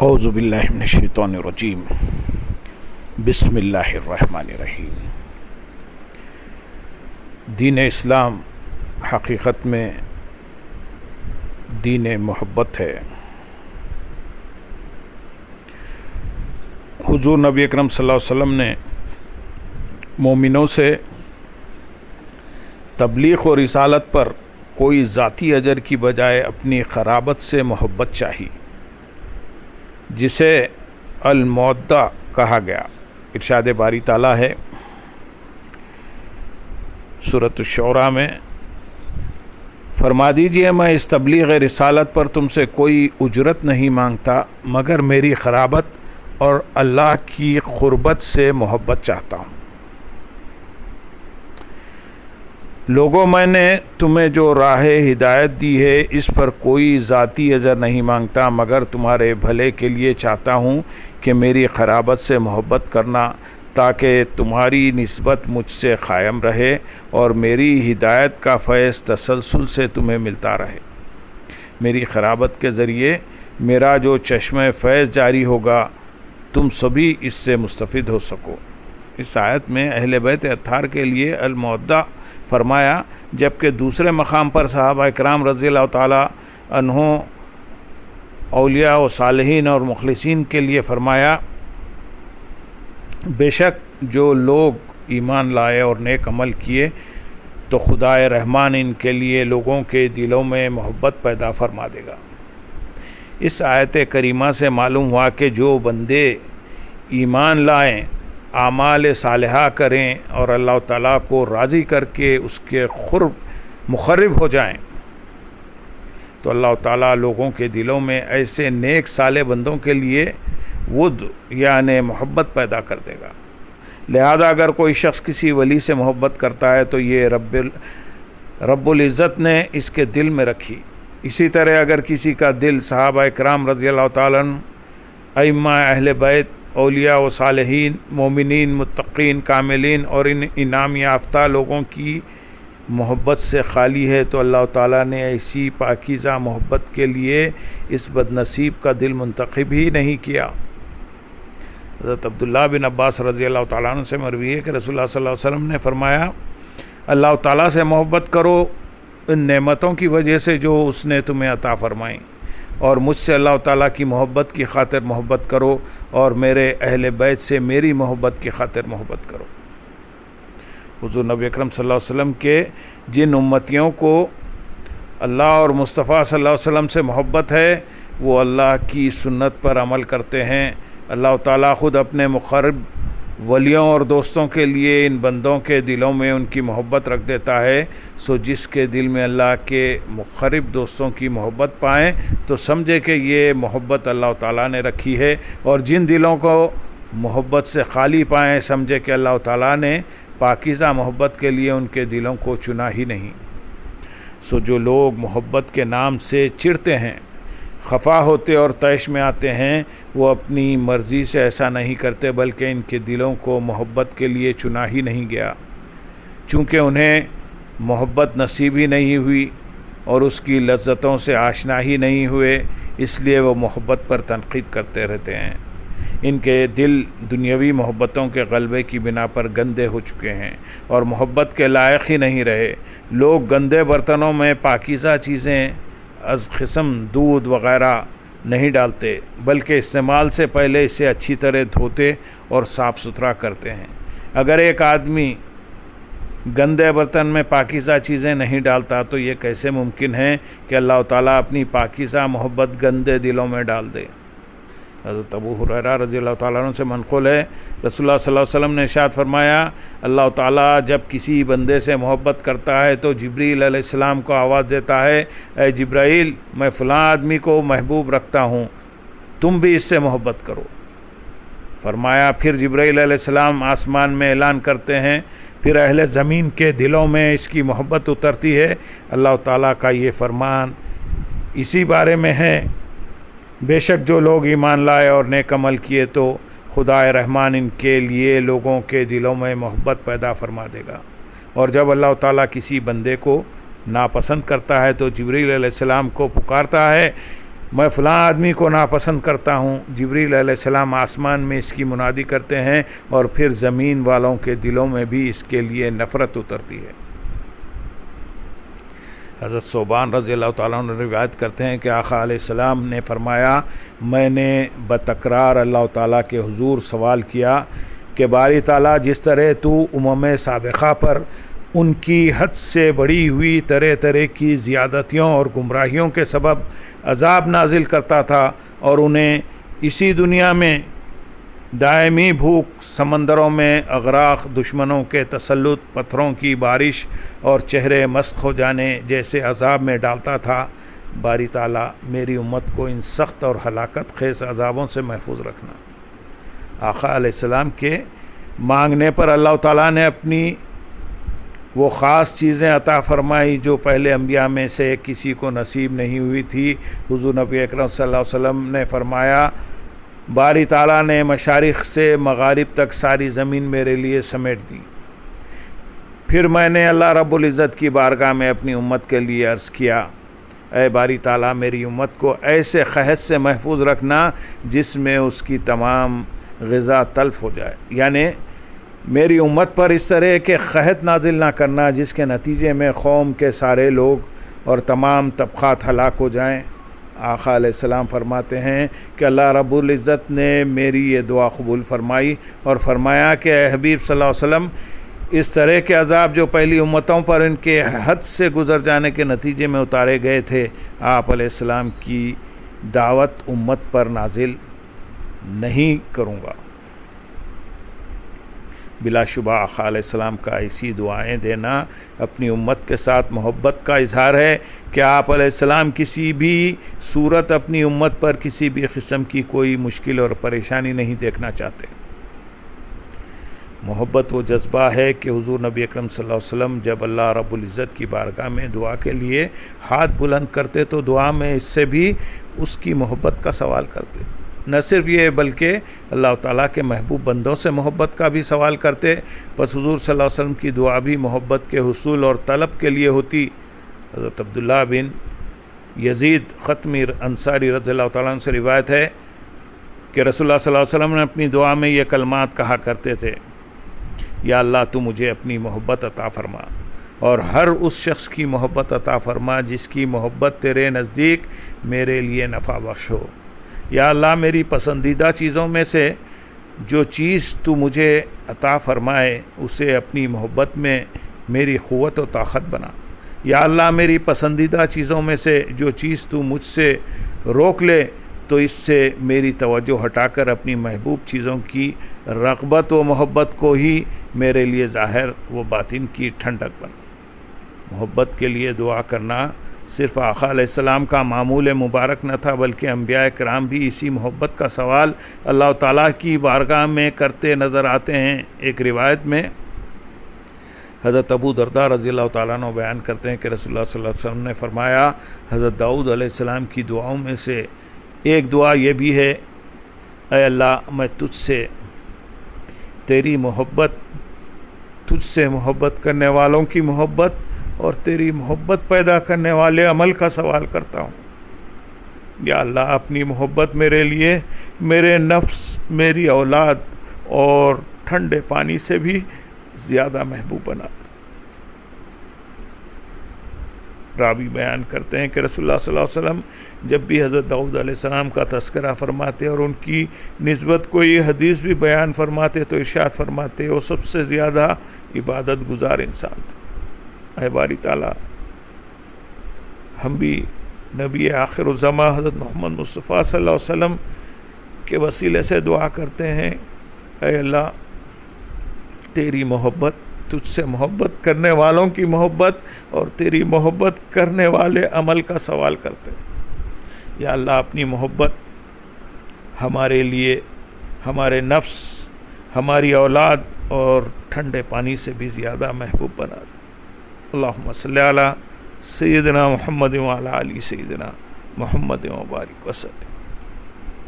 اعوذ باللہ من الشیطان الرجیم بسم اللہ الرحمن الرحیم۔ دین اسلام حقیقت میں دین محبت ہے۔ حضور نبی اکرم صلی اللہ علیہ وسلم نے مومنوں سے تبلیغ اور رسالت پر کوئی ذاتی اجر کی بجائے اپنی قرابت سے محبت چاہی، جسے المودہ کہا گیا۔ ارشاد باری تعالیٰ ہے سورۃ الشعراء میں، فرما دیجئے میں اس تبلیغ رسالت پر تم سے کوئی اجرت نہیں مانگتا مگر میری قرابت اور اللہ کی قربت سے محبت چاہتا ہوں۔ لوگوں، میں نے تمہیں جو راہ ہدایت دی ہے اس پر کوئی ذاتی اجر نہیں مانگتا مگر تمہارے بھلے کے لیے چاہتا ہوں کہ میری قرابت سے محبت کرنا تاکہ تمہاری نسبت مجھ سے قائم رہے اور میری ہدایت کا فیض تسلسل سے تمہیں ملتا رہے۔ میری قرابت کے ذریعے میرا جو چشمہ فیض جاری ہوگا تم سبھی اس سے مستفید ہو سکو۔ اس آیت میں اہل بیت اطہار کے لیے المودہ فرمایا، جبکہ دوسرے مقام پر صحابہ کرام رضی اللہ تعالیٰ عنہم اولیاء و صالحین اور مخلصین کے لیے فرمایا، بے شک جو لوگ ایمان لائے اور نیک عمل کیے تو خدائے رحمان ان کے لیے لوگوں کے دلوں میں محبت پیدا فرما دے گا۔ اس آیت کریمہ سے معلوم ہوا کہ جو بندے ایمان لائیں، اعمال صالحہ کریں اور اللہ تعالیٰ کو راضی کر کے اس کے مقرب ہو جائیں تو اللہ تعالیٰ لوگوں کے دلوں میں ایسے نیک صالح بندوں کے لیے ود یعنی محبت پیدا کر دے گا۔ لہذا اگر کوئی شخص کسی ولی سے محبت کرتا ہے تو یہ رب العزت نے اس کے دل میں رکھی۔ اسی طرح اگر کسی کا دل صحابہ کرام رضی اللہ تعالیٰ عنہ، ائمہ اہل بیت، اولیاء و صالحین، مومنین، متقین، کاملین اور ان انعام یافتہ لوگوں کی محبت سے خالی ہے تو اللہ تعالیٰ نے ایسی پاکیزہ محبت کے لیے اس بد نصیب کا دل منتخب ہی نہیں کیا۔ حضرت عبداللہ بن عباس رضی اللہ تعالیٰ عنہ سے مروی ہے کہ رسول اللہ صلی اللہ علیہ وسلم نے فرمایا، اللہ تعالیٰ سے محبت کرو ان نعمتوں کی وجہ سے جو اس نے تمہیں عطا فرمائیں، اور مجھ سے اللہ تعالیٰ کی محبت کی خاطر محبت کرو اور میرے اہل بیت سے میری محبت کی خاطر محبت کرو۔ حضور نبی اکرم صلی اللہ علیہ وسلم کے جن امتیوں کو اللہ اور مصطفیٰ صلی اللہ علیہ وسلم سے محبت ہے وہ اللہ کی سنت پر عمل کرتے ہیں۔ اللہ تعالیٰ خود اپنے مقرب ولیوں اور دوستوں کے لیے ان بندوں کے دلوں میں ان کی محبت رکھ دیتا ہے، سو جس کے دل میں اللہ کے مقرب دوستوں کی محبت پائیں تو سمجھے کہ یہ محبت اللہ تعالیٰ نے رکھی ہے، اور جن دلوں کو محبت سے خالی پائیں سمجھے کہ اللہ تعالیٰ نے پاکیزہ محبت کے لیے ان کے دلوں کو چنا ہی نہیں۔ سو جو لوگ محبت کے نام سے چڑھتے ہیں، خفا ہوتے اور طیش میں آتے ہیں، وہ اپنی مرضی سے ایسا نہیں کرتے بلکہ ان کے دلوں کو محبت کے لیے چنا ہی نہیں گیا، چونکہ انہیں محبت نصیب ہی نہیں ہوئی اور اس کی لذتوں سے آشنا ہی نہیں ہوئے، اس لیے وہ محبت پر تنقید کرتے رہتے ہیں۔ ان کے دل دنیاوی محبتوں کے غلبے کی بنا پر گندے ہو چکے ہیں اور محبت کے لائق ہی نہیں رہے۔ لوگ گندے برتنوں میں پاکیزہ چیزیں از قسم دودھ وغیرہ نہیں ڈالتے بلکہ استعمال سے پہلے اسے اچھی طرح دھوتے اور صاف ستھرا کرتے ہیں۔ اگر ایک آدمی گندے برتن میں پاکیزہ چیزیں نہیں ڈالتا تو یہ کیسے ممکن ہے کہ اللہ تعالیٰ اپنی پاکیزہ محبت گندے دلوں میں ڈال دے؟ حضرت ابو ہریرہ رضی اللہ تعالیٰ عنہ سے منقول ہے، رسول اللہ صلی اللہ علیہ وسلم نے ارشاد فرمایا، اللہ تعالیٰ جب کسی بندے سے محبت کرتا ہے تو جبریل علیہ السلام کو آواز دیتا ہے، اے جبرائیل، میں فلاں آدمی کو محبوب رکھتا ہوں، تم بھی اس سے محبت کرو۔ فرمایا پھر جبرائیل علیہ السلام آسمان میں اعلان کرتے ہیں، پھر اہل زمین کے دلوں میں اس کی محبت اترتی ہے۔ اللہ تعالیٰ کا یہ فرمان اسی بارے میں ہے، بے شک جو لوگ ایمان لائے اور نیک عمل کیے تو خدائے رحمان ان کے لیے لوگوں کے دلوں میں محبت پیدا فرما دے گا۔ اور جب اللہ تعالیٰ کسی بندے کو ناپسند کرتا ہے تو جبریل علیہ السلام کو پکارتا ہے میں فلاں آدمی کو ناپسند کرتا ہوں، جبریل علیہ السلام آسمان میں اس کی منادی کرتے ہیں اور پھر زمین والوں کے دلوں میں بھی اس کے لیے نفرت اترتی ہے۔ حضرت ثوبان رضی اللہ تعالیٰ عنہ روایت کرتے ہیں کہ آقا علیہ السلام نے فرمایا، میں نے بتکرار اللہ تعالیٰ کے حضور سوال کیا کہ باری تعالیٰ جس طرح تو امم سابقہ پر ان کی حد سے بڑھی ہوئی طرح طرح کی زیادتیوں اور گمراہیوں کے سبب عذاب نازل کرتا تھا اور انہیں اسی دنیا میں دائمی بھوک، سمندروں میں اغراق، دشمنوں کے تسلط، پتھروں کی بارش اور چہرے مسخ ہو جانے جیسے عذاب میں ڈالتا تھا، باری تعالیٰ میری امت کو ان سخت اور ہلاکت خیز عذابوں سے محفوظ رکھنا۔ آقا علیہ السلام کے مانگنے پر اللہ تعالیٰ نے اپنی وہ خاص چیزیں عطا فرمائی جو پہلے انبیاء میں سے کسی کو نصیب نہیں ہوئی تھی۔ حضور نبی اکرم صلی اللہ علیہ وسلم نے فرمایا، باری تعالیٰ نے مشارق سے مغارب تک ساری زمین میرے لیے سمیٹ دی۔ پھر میں نے اللہ رب العزت کی بارگاہ میں اپنی امت کے لیے عرض کیا، اے باری تعالیٰ میری امت کو ایسے قحط سے محفوظ رکھنا جس میں اس کی تمام غذا تلف ہو جائے، یعنی میری امت پر اس طرح کے قحط نازل نہ کرنا جس کے نتیجے میں قوم کے سارے لوگ اور تمام طبقات ہلاک ہو جائیں۔ آقا علیہ السلام فرماتے ہیں کہ اللہ رب العزت نے میری یہ دعا قبول فرمائی اور فرمایا کہ اے حبیب صلی اللہ علیہ وسلم، اس طرح کے عذاب جو پہلی امتوں پر ان کے حد سے گزر جانے کے نتیجے میں اتارے گئے تھے، آپ علیہ السلام کی دعوت امت پر نازل نہیں کروں گا۔ بلا شبہ آقا علیہ السلام کا ایسی دعائیں دینا اپنی امت کے ساتھ محبت کا اظہار ہے کہ آپ علیہ السلام کسی بھی صورت اپنی امت پر کسی بھی قسم کی کوئی مشکل اور پریشانی نہیں دیکھنا چاہتے۔ محبت وہ جذبہ ہے کہ حضور نبی اکرم صلی اللہ علیہ وسلم جب اللہ رب العزت کی بارگاہ میں دعا کے لیے ہاتھ بلند کرتے تو دعا میں اس سے بھی اس کی محبت کا سوال کرتے۔ نہ صرف یہ بلکہ اللہ تعالیٰ کے محبوب بندوں سے محبت کا بھی سوال کرتے۔ بس حضور صلی اللہ علیہ وسلم کی دعا بھی محبت کے حصول اور طلب کے لیے ہوتی۔ حضرت عبداللہ بن یزید ختمی انصاری رضی اللہ تعالیٰ عنہ سے روایت ہے کہ رسول اللہ صلی اللہ علیہ وسلم نے اپنی دعا میں یہ کلمات کہا کرتے تھے، یا اللہ تو مجھے اپنی محبت عطا فرما اور ہر اس شخص کی محبت عطا فرما جس کی محبت تیرے نزدیک میرے لیے نفع بخش ہو۔ یا اللہ میری پسندیدہ چیزوں میں سے جو چیز تو مجھے عطا فرمائے اسے اپنی محبت میں میری قوت و طاقت بنا۔ یا اللہ میری پسندیدہ چیزوں میں سے جو چیز تو مجھ سے روک لے تو اس سے میری توجہ ہٹا کر اپنی محبوب چیزوں کی رغبت و محبت کو ہی میرے لیے ظاہر و باطن کی ٹھنڈک بنا۔ محبت کے لیے دعا کرنا صرف آقا علیہ السلام کا معمول مبارک نہ تھا، بلکہ انبیاء کرام بھی اسی محبت کا سوال اللہ تعالیٰ کی بارگاہ میں کرتے نظر آتے ہیں۔ ایک روایت میں حضرت ابو درداء رضی اللہ تعالیٰ عنہ بیان کرتے ہیں کہ رسول اللہ صلی اللہ علیہ وسلم نے فرمایا، حضرت داؤد علیہ السلام کی دعاؤں میں سے ایک دعا یہ بھی ہے، اے اللہ میں تجھ سے تیری محبت، تجھ سے محبت کرنے والوں کی محبت اور تیری محبت پیدا کرنے والے عمل کا سوال کرتا ہوں۔ یا اللہ اپنی محبت میرے لیے میرے نفس، میری اولاد اور ٹھنڈے پانی سے بھی زیادہ محبوب بنا دے۔ راوی بیان کرتے ہیں کہ رسول اللہ صلی اللہ علیہ وسلم جب بھی حضرت داؤد علیہ السلام کا تذکرہ فرماتے اور ان کی نسبت کوئی حدیث بھی بیان فرماتے تو ارشاد فرماتے وہ سب سے زیادہ عبادت گزار انسان تھے۔ اے باری تعالیٰ ہم بھی نبی آخر الزماں حضرت محمد مصطفیٰ صلی اللہ علیہ وسلم کے وسیلے سے دعا کرتے ہیں، اے اللہ تیری محبت، تجھ سے محبت کرنے والوں کی محبت اور تیری محبت کرنے والے عمل کا سوال کرتے ہیں۔ یا اللہ اپنی محبت ہمارے لیے ہمارے نفس، ہماری اولاد اور ٹھنڈے پانی سے بھی زیادہ محبوب بنا دے۔ اللہم صلی علی سیدنا محمد وعلی آل سیدنا محمد وبارک وسلم۔